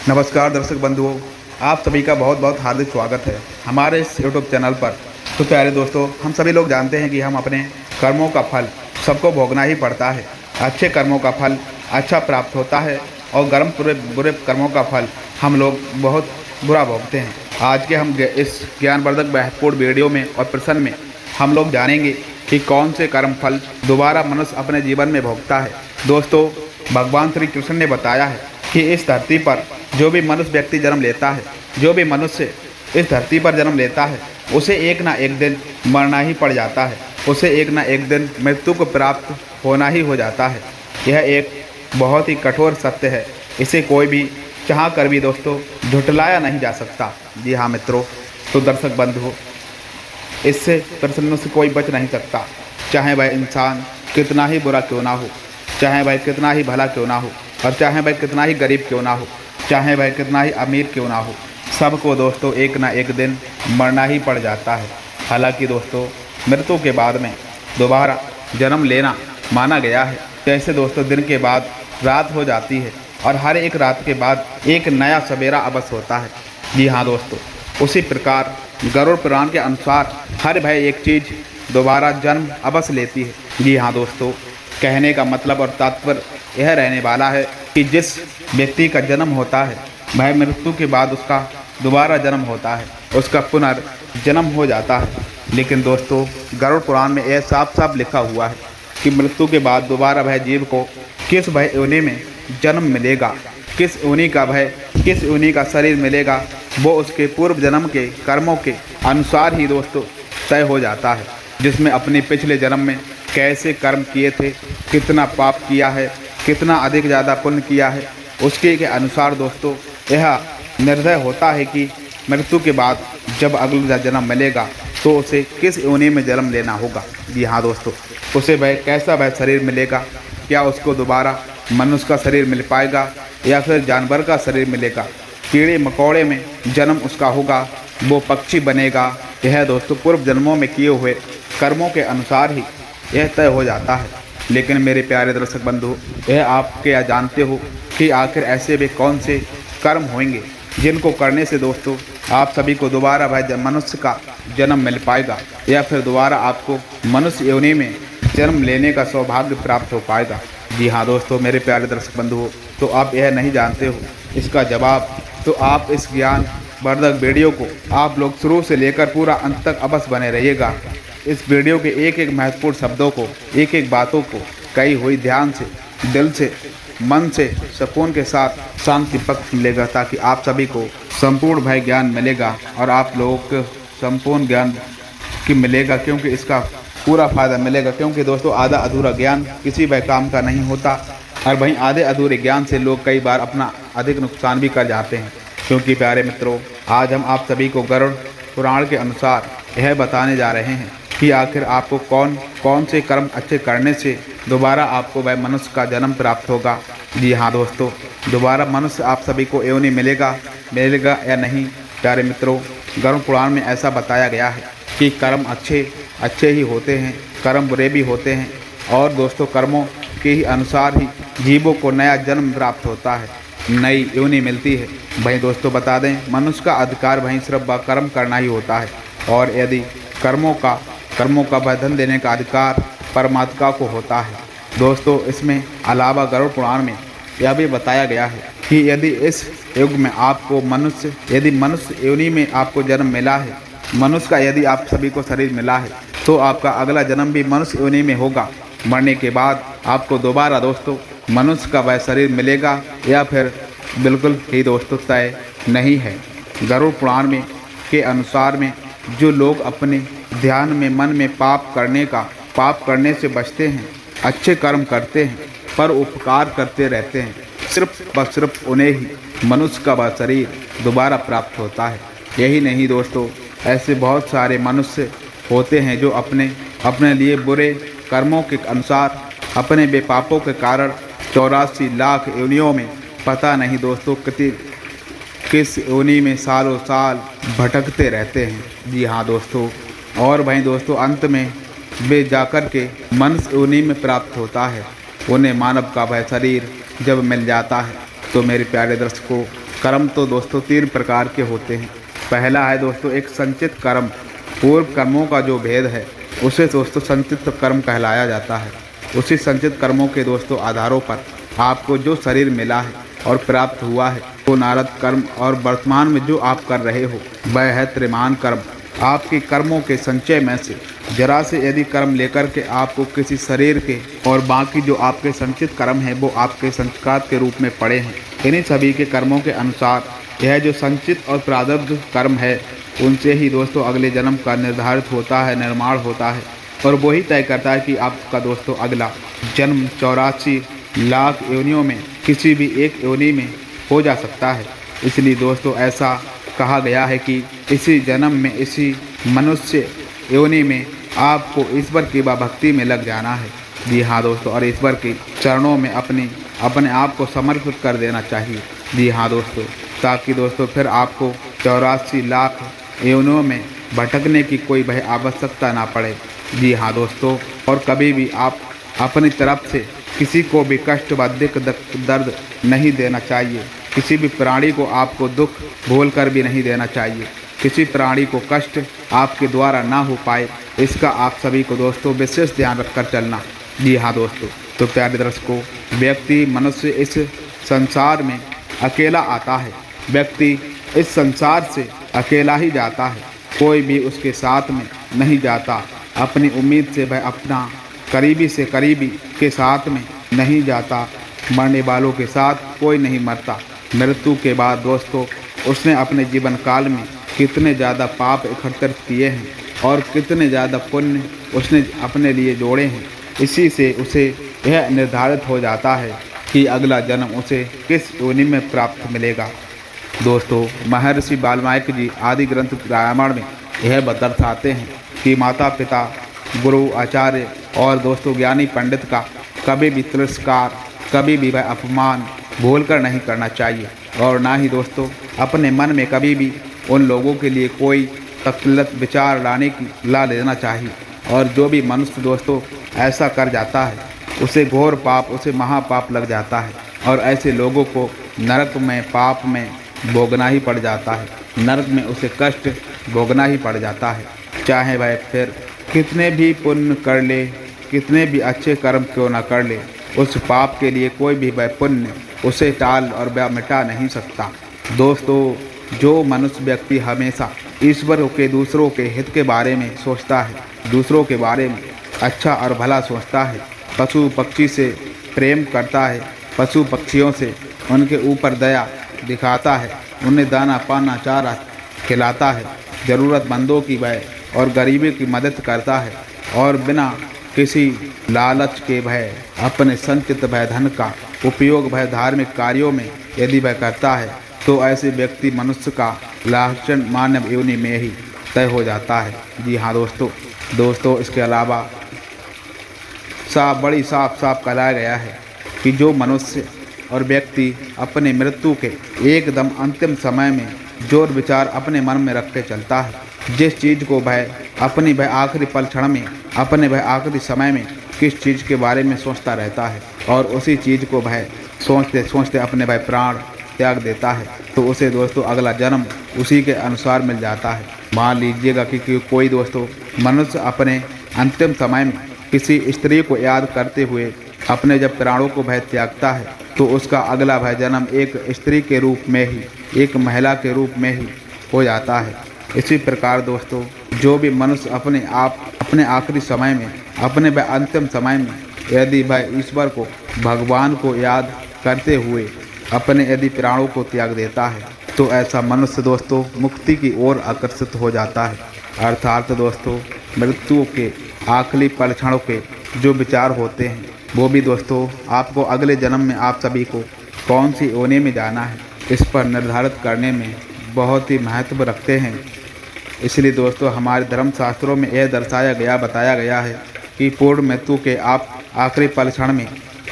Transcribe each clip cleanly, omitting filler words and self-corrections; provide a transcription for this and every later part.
नमस्कार दर्शक बंधुओं, आप सभी का बहुत बहुत हार्दिक स्वागत है हमारे इस यूट्यूब चैनल पर। तो प्यारे दोस्तों, हम सभी लोग जानते हैं कि हम अपने कर्मों का फल सबको भोगना ही पड़ता है। अच्छे कर्मों का फल अच्छा प्राप्त होता है और बुरे कर्मों का फल हम लोग बहुत बुरा भोगते हैं। आज के हम इस ज्ञानवर्धक महत्वपूर्ण वीडियो में और प्रश्न में हम लोग जानेंगे कि कौन से कर्म फल दोबारा मनुष्य अपने जीवन में भोगता है। दोस्तों, भगवान श्री कृष्ण ने बताया है कि इस धरती पर जो भी मनुष्य व्यक्ति जन्म लेता है, जो भी मनुष्य इस धरती पर जन्म लेता है, उसे एक ना एक दिन मरना ही पड़ जाता है, उसे एक ना एक दिन मृत्यु को प्राप्त होना ही हो जाता है। यह एक बहुत ही कठोर सत्य है, इसे कोई भी चाह कर भी दोस्तों झुठलाया नहीं जा सकता। जी हाँ मित्रों, तो दर्शक बंधु, इससे प्रश्नों से कोई बच नहीं सकता, चाहे वह इंसान कितना ही बुरा क्यों ना हो, चाहे वह कितना ही भला क्यों ना हो, और चाहे वह कितना ही गरीब क्यों ना हो, चाहे वह कितना ही अमीर क्यों ना हो, सबको दोस्तों एक ना एक दिन मरना ही पड़ जाता है। हालांकि दोस्तों, मृत्यु के बाद में दोबारा जन्म लेना माना गया है। जैसे दोस्तों दिन के बाद रात हो जाती है और हर एक रात के बाद एक नया सवेरा अवश्य होता है। जी हाँ दोस्तों, उसी प्रकार गरुड़ पुराण के अनुसार हर भय एक चीज़ दोबारा जन्म अवश्य लेती है। जी हाँ दोस्तों, कहने का मतलब और तात्पर्य यह रहने वाला है कि जिस व्यक्ति का जन्म होता है वह मृत्यु के बाद उसका दोबारा जन्म होता है, उसका पुनर्जन्म हो जाता है। लेकिन दोस्तों, गरुड़ पुराण में यह साफ साफ लिखा हुआ है कि मृत्यु के बाद दोबारा वह जीव को किस भय योनि में जन्म मिलेगा, किस योनि का शरीर मिलेगा, वो उसके पूर्व जन्म के कर्मों के अनुसार ही दोस्तों तय हो जाता है। जिसमें अपने पिछले जन्म में कैसे कर्म किए थे, कितना पाप किया है, कितना अधिक ज़्यादा पुण्य किया है, उसके के अनुसार दोस्तों यह निर्णय होता है कि मृत्यु के बाद जब अगला जन्म मिलेगा तो उसे किस योनि में जन्म लेना होगा। जी हाँ दोस्तों, उसे कैसा वह शरीर मिलेगा, क्या उसको दोबारा मनुष्य का शरीर मिल पाएगा या फिर जानवर का शरीर मिलेगा, कीड़े मकोड़े में जन्म उसका होगा, वो पक्षी बनेगा। यह दोस्तों पूर्व जन्मों में किए हुए कर्मों के अनुसार ही यह तय हो जाता है। लेकिन मेरे प्यारे दर्शक बंधु, यह आप क्या जानते हो कि आखिर ऐसे वे कौन से कर्म होंगे जिनको करने से दोस्तों आप सभी को दोबारा वह मनुष्य का जन्म मिल पाएगा या फिर दोबारा आपको मनुष्य योनि में जन्म लेने का सौभाग्य प्राप्त हो पाएगा। जी हाँ दोस्तों, मेरे प्यारे दर्शक बंधुओं, तो आप यह नहीं जानते हो इसका जवाब, तो आप इस ज्ञान वर्धक वीडियो को आप लोग शुरू से लेकर पूरा अंत तक अवश्य बने रहिएगा। इस वीडियो के एक एक महत्वपूर्ण शब्दों को, एक एक बातों को कही हुई ध्यान से, दिल से, मन से, सुकून के साथ शांति पक्ष मिलेगा, ताकि आप सभी को संपूर्ण भय ज्ञान मिलेगा और आप लोगों को संपूर्ण ज्ञान की मिलेगा, क्योंकि इसका पूरा फायदा मिलेगा। क्योंकि दोस्तों आधा अधूरा ज्ञान किसी भी काम का नहीं होता, और वहीं आधे अधूरे ज्ञान से लोग कई बार अपना अधिक नुकसान भी कर जाते हैं। क्योंकि प्यारे मित्रों, आज हम आप सभी को गरुड़ पुराण के अनुसार यह बताने जा रहे हैं कि आखिर आपको कौन से कर्म अच्छे करने से दोबारा आपको वह मनुष्य का जन्म प्राप्त होगा। जी हाँ दोस्तों, दोबारा मनुष्य आप सभी को योनि मिलेगा या नहीं। प्यारे मित्रों, गरुड़ पुराण में ऐसा बताया गया है कि कर्म अच्छे ही होते हैं, कर्म बुरे भी होते हैं, और दोस्तों कर्मों के ही अनुसार ही जीवों को नया जन्म प्राप्त होता है, नई योनि मिलती है। वहीं दोस्तों बता दें, मनुष्य का अधिकार वहीं सिर्फ कर्म करना ही होता है, और यदि कर्मों का बंधन देने का अधिकार परमात्मा को होता है। दोस्तों इसमें अलावा गरुड़ पुराण में यह भी बताया गया है कि यदि इस युग में आपको मनुष्य योनि में आपको जन्म मिला है, मनुष्य का यदि आप सभी को शरीर मिला है, तो आपका अगला जन्म भी मनुष्य योनि में होगा। मरने के बाद आपको दोबारा दोस्तों मनुष्य का वह शरीर मिलेगा या फिर बिल्कुल ही दोस्तों तय नहीं है। गरुड़ पुराण में के अनुसार में जो लोग अपने ध्यान में मन में पाप करने से बचते हैं, अच्छे कर्म करते हैं, पर उपकार करते रहते हैं, सिर्फ उन्हें ही मनुष्य का वह शरीर दोबारा प्राप्त होता है। यही नहीं दोस्तों, ऐसे बहुत सारे मनुष्य होते हैं जो अपने लिए बुरे कर्मों के अनुसार अपने बेपापों के कारण 84 लाख योनियों में पता नहीं दोस्तों किस योनि में सालों साल भटकते रहते हैं। जी हाँ दोस्तों, और वहीं दोस्तों अंत में वे जाकर के मनुष्य योनि में प्राप्त होता है। उन्हें मानव का वह शरीर जब मिल जाता है तो मेरे प्यारे दर्शकों, कर्म तो दोस्तों 3 प्रकार के होते हैं। पहला है दोस्तों एक संचित कर्म। पूर्व कर्मों का जो भेद है उसे दोस्तों संचित कर्म कहलाया जाता है। उसी संचित कर्मों के दोस्तों आधारों पर आपको जो शरीर मिला है और प्राप्त हुआ है वो नारद कर्म, और वर्तमान में जो आप कर रहे हो वह है त्रिमान कर्म। आपके कर्मों के संचय में से जरा से यदि कर्म लेकर के आपको किसी शरीर के और बाकी जो आपके संचित कर्म हैं वो आपके संस्कार के रूप में पड़े हैं। इन्हीं सभी के कर्मों के अनुसार यह जो संचित और प्रारब्ध कर्म है उनसे ही दोस्तों अगले जन्म का निर्धारित होता है, निर्माण होता है, और वही तय करता है कि आपका दोस्तों अगला जन्म 84 लाख योनियों में किसी भी एक योनि में हो जा सकता है। इसलिए दोस्तों ऐसा कहा गया है कि इसी जन्म में इसी मनुष्य योनि में आपको ईश्वर की भक्ति में लग जाना है। जी हाँ दोस्तों, और ईश्वर के चरणों में अपने आप को समर्पित कर देना चाहिए। जी हाँ दोस्तों, ताकि दोस्तों फिर आपको 84 लाख योनियों में भटकने की कोई भय आवश्यकता ना पड़े। जी हाँ दोस्तों, और कभी भी आप अपनी तरफ से किसी को भी कष्ट व दर्द नहीं देना चाहिए। किसी भी प्राणी को आपको दुख भूल कर भी नहीं देना चाहिए। किसी प्राणी को कष्ट आपके द्वारा ना हो पाए, इसका आप सभी को दोस्तों विशेष ध्यान रखकर चलना। जी हाँ दोस्तों, तो प्यारे दर्शकों, व्यक्ति मनुष्य इस संसार में अकेला आता है। व्यक्ति इस संसार से अकेला ही जाता है, कोई भी उसके साथ में नहीं जाता। अपनी उम्मीद से वह अपना करीबी से करीबी के साथ में नहीं जाता। मरने वालों के साथ कोई नहीं मरता। मृत्यु के बाद दोस्तों उसने अपने जीवन काल में कितने ज़्यादा पाप इकट्ठे किए हैं और कितने ज़्यादा पुण्य उसने अपने लिए जोड़े हैं। इसी से उसे यह निर्धारित हो जाता है कि अगला जन्म उसे किस योनि में प्राप्त मिलेगा। दोस्तों महर्षि वाल्मीकि जी आदि ग्रंथ रामायण में यह दर्शाते हैं कि माता पिता, गुरु, आचार्य और दोस्तों ज्ञानी पंडित का कभी भी तिरस्कार, कभी भी वह अपमान भूल कर नहीं करना चाहिए, और ना ही दोस्तों अपने मन में कभी भी उन लोगों के लिए कोई तकल्लुफ़ विचार ला लेना चाहिए। और जो भी मनुष्य दोस्तों ऐसा कर जाता है उसे घोर पाप, उसे महापाप लग जाता है, और ऐसे लोगों को नरक में, पाप में भोगना ही पड़ जाता है। नरक में उसे कष्ट भोगना ही पड़ जाता है, चाहे वह फिर कितने भी पुण्य कर ले, कितने भी अच्छे कर्म क्यों ना कर ले, उस पाप के लिए कोई भी वह पुण्य उसे टाल और मिटा नहीं सकता। दोस्तों जो मनुष्य व्यक्ति हमेशा ईश्वर के, दूसरों के हित के बारे में सोचता है, दूसरों के बारे में अच्छा और भला सोचता है, पशु पक्षी से प्रेम करता है, पशु पक्षियों से उनके ऊपर दया दिखाता है, उन्हें दाना पाना चारा खिलाता है, ज़रूरतमंदों की वह और गरीबी की मदद करता है, और बिना किसी लालच के भय अपने संचित भय धन का उपयोग भय धार्मिक कार्यों में यदि वह करता है, तो ऐसे व्यक्ति मनुष्य का लाछन मानव योनि में ही तय हो जाता है। जी हाँ दोस्तों इसके अलावा बड़ी साफ कहलाया गया है कि जो मनुष्य और व्यक्ति अपने मृत्यु के एकदम अंतिम समय में जो विचार अपने मन में रख के चलता है, जिस चीज़ को वह आखिरी पल क्षण में, अपने वह आखिरी समय में किस चीज़ के बारे में सोचता रहता है, और उसी चीज़ को वह सोचते सोचते अपने वह प्राण त्याग देता है, तो उसे दोस्तों अगला जन्म उसी के अनुसार मिल जाता है। मान लीजिएगा कि कोई दोस्तों मनुष्य अपने अंतिम समय में किसी स्त्री को याद करते हुए अपने जब प्राणों को वह त्यागता है, तो उसका अगला वह जन्म एक स्त्री के रूप में ही, एक महिला के रूप में ही हो जाता है। इसी प्रकार दोस्तों जो भी मनुष्य अपने आखिरी समय में, अपने वह अंतिम समय में यदि वह ईश्वर को, भगवान को याद करते हुए अपने यदि प्राणों को त्याग देता है, तो ऐसा मनुष्य दोस्तों मुक्ति की ओर आकर्षित हो जाता है। अर्थात दोस्तों मृत्यु के आखिरी पल क्षणों के जो विचार होते हैं वो भी दोस्तों आपको अगले जन्म में आप सभी को कौन सी योनि में जाना है इस पर निर्धारित करने में बहुत ही महत्व रखते हैं। इसलिए दोस्तों हमारे धर्मशास्त्रों में यह बताया गया है कि पूर्ण मृत्यु के आप आखिरी पल क्षण में,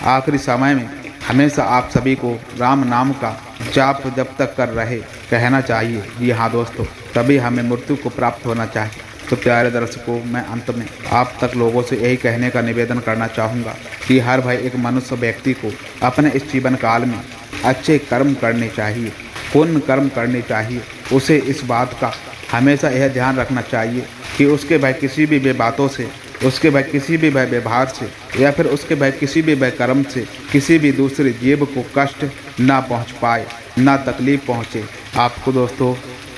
आखिरी समय में हमेशा आप सभी को राम नाम का जाप जब तक कर रहे कहना चाहिए। जी हाँ दोस्तों, तभी हमें मृत्यु को प्राप्त होना चाहिए। तो प्यारे दर्शकों, मैं अंत में आप तक लोगों से यही कहने का निवेदन करना चाहूँगा कि हर एक मनुष्य व्यक्ति को अपने इस जीवन काल में अच्छे कर्म करने चाहिए। पुण्य कर्म करनी चाहिए, उसे इस बात का हमेशा यह ध्यान रखना चाहिए कि उसके भाई किसी भी बातों से, उसके भाई किसी भी भाई व्यवहार से या फिर उसके भाई किसी भी भाई कर्म से किसी भी दूसरे जीव को कष्ट ना पहुंच पाए, ना तकलीफ पहुंचे। आपको दोस्तों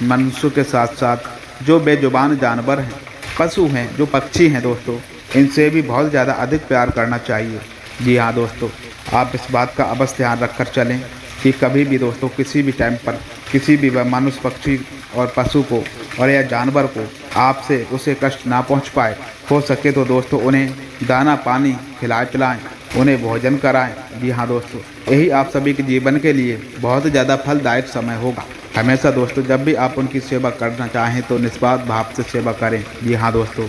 मनुष्य के साथ साथ जो बेजुबान जानवर हैं, पशु हैं, जो पक्षी हैं दोस्तों, इनसे भी बहुत ज़्यादा अधिक प्यार करना चाहिए। जी हाँ दोस्तों, आप इस बात का अवश्य ध्यान रखकर चलें कि कभी भी दोस्तों किसी भी टाइम पर किसी भी मनुष्य, पक्षी और पशु को और या जानवर को आपसे उसे कष्ट ना पहुंच पाए। हो सके तो दोस्तों उन्हें दाना पानी खिलाएं पिलाएं, उन्हें भोजन कराएं। जी हाँ दोस्तों, यही आप सभी के जीवन के लिए बहुत ज़्यादा फलदायक समय होगा। हमेशा दोस्तों जब भी आप उनकी सेवा करना चाहें तो निस्वार्थ भाव से सेवा करें। जी हाँ दोस्तों,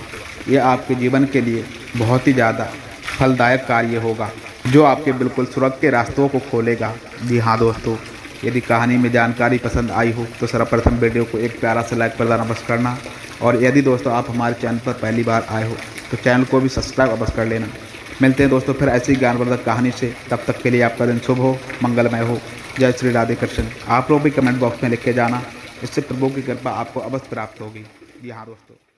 ये आपके जीवन के लिए बहुत ही ज़्यादा फलदायक कार्य होगा, जो आपके बिल्कुल स्वर्ग के रास्तों को खोलेगा। जी हाँ दोस्तों, यदि कहानी में जानकारी पसंद आई हो तो सर्वप्रथम वीडियो को एक प्यारा सा लाइक प्रदान अवश्य करना, और यदि दोस्तों आप हमारे चैनल पर पहली बार आए हो तो चैनल को भी सब्सक्राइब अवश्य कर लेना। मिलते हैं दोस्तों फिर ऐसी ज्ञानवर्धक कहानी से, तब तक के लिए आपका दिन शुभ हो, मंगलमय हो। जय श्री राधे कृष्ण। आप लोग भी कमेंट बॉक्स में लिख के जाना, इससे प्रभु की कृपा आपको अवश्य प्राप्त होगी। जी हाँ दोस्तों।